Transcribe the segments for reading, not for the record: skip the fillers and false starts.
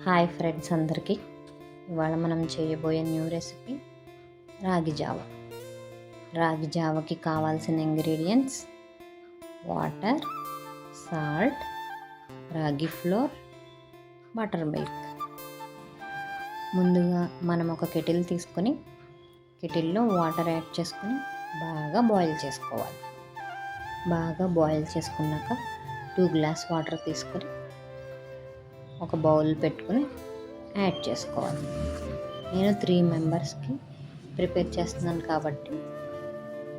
Hi friends అందరికీ. ఇవాళ మనం చేయబోయే న్యూ రెసిపీ రాగి జావ. రాగి జావకి కావాల్సిన ఇంగ్రీడియంట్స్: వాటర్, సాల్ట్, రాగి ఫ్లోర్, బటర్ మిల్క్. ముందుగా మనం ఒక కెటిల్ తీసుకొని కెటిల్లో వాటర్ యాడ్ చేసుకొని బాగా బాయిల్ చేసుకోవాలి. బాగా బాయిల్ చేసుకున్నాక 2 గ్లాస్ వాటర్ తీసుకొని ఒక బౌల్ పెట్టుకుని యాడ్ చేసుకోవాలి. నేను 3 మెంబర్స్కి ప్రిపేర్ చేస్తున్నాను కాబట్టి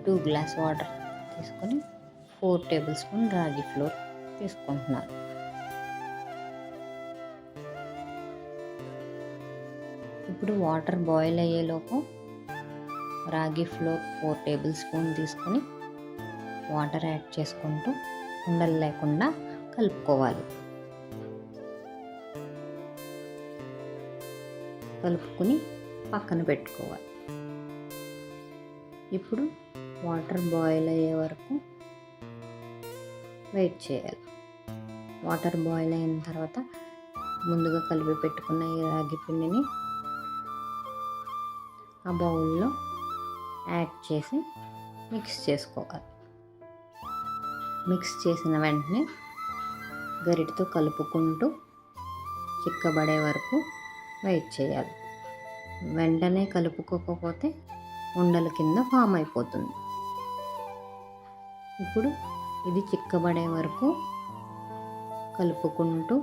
2 గ్లాస్ వాటర్ తీసుకొని 4 టేబుల్ స్పూన్ రాగి ఫ్లోర్ తీసుకుంటున్నాను. ఇప్పుడు వాటర్ బాయిల్ అయ్యేలోపు రాగి ఫ్లోర్ 4 టేబుల్ స్పూన్ తీసుకొని వాటర్ యాడ్ చేసుకుంటూ ఉండలు లేకుండా కలుపుకోవాలి. కలుపుకొని పక్కన పెట్టుకోవాలి. ఇప్పుడు వాటర్ బాయిల్ అయ్యే వరకు వెయిట్ చేయాలి. వాటర్ బాయిల్ అయిన తర్వాత ముందుగా కలిపి పెట్టుకున్న ఈ రాగి పిండిని ఆ బౌల్లో యాడ్ చేసి మిక్స్ చేసుకోవాలి. మిక్స్ చేసిన వెంటనే గరిటతో కలుపుకుంటూ చిక్కబడే వరకు వెయిట్ చేయాలి. వెంటనే కలుపుకోకపోతే ఉండల కింద ఫామ్ అయిపోతుంది. ఇప్పుడు ఇది చిక్కబడే వరకు కలుపుకుంటూ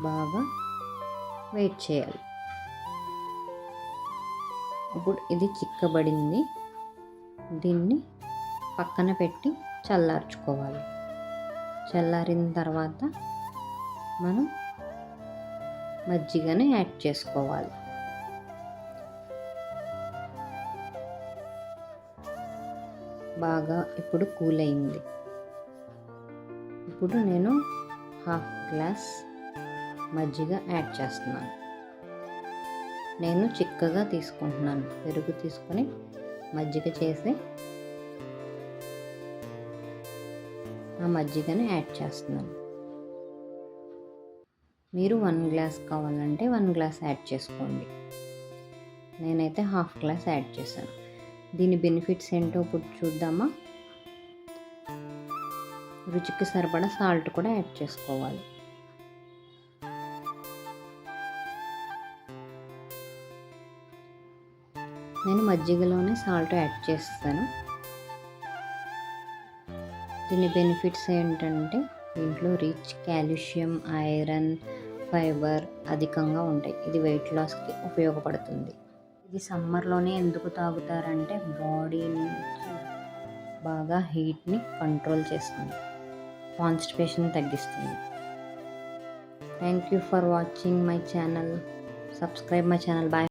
బాగా వెయిట్ చేయాలి. ఇప్పుడు ఇది చిక్కబడింది. దీన్ని పక్కన పెట్టి చల్లార్చుకోవాలి. చల్లారిన తర్వాత మనం మజ్జిగని యాడ్ చేసుకోవాలి. బాగా ఇప్పుడు కూల్ అయింది. ఇప్పుడు నేను 1/2 గ్లాస్ మజ్జిగ యాడ్ చేస్తున్నాను. నేను చిక్కగా తీసుకుంటున్నాను. పెరుగు తీసుకొని మజ్జిగ చేసి ఆ మజ్జిగని యాడ్ చేస్తున్నాను. మీరు 1 గ్లాస్ కావాలంటే 1 గ్లాస్ యాడ్ చేసుకోండి. నేనైతే 1/2 గ్లాస్ యాడ్ చేశాను. దీని బెనిఫిట్స్ ఏంటో ఇప్పుడు చూద్దామా. రుచికి సరిపడా సాల్ట్ కూడా యాడ్ చేసుకోవాలి. నేను మజ్జిగలోనే సాల్ట్ యాడ్ చేస్తాను. దీని బెనిఫిట్స్ ఏంటంటే దీంట్లో రిచ్ కాల్షియం, ఐరన్, ఫైబర్ అధికంగా ఉంటాయి. ఇది వెయిట్ లాస్కి ఉపయోగపడుతుంది. ఇది సమ్మర్లోనే ఎందుకు తాగుతారంటే బాడీ నుంచి బాగా హీట్ని కంట్రోల్ చేస్తుంది, కాన్స్టిపేషన్ తగ్గిస్తుంది. Thank you for watching my channel. Subscribe my channel. Bye.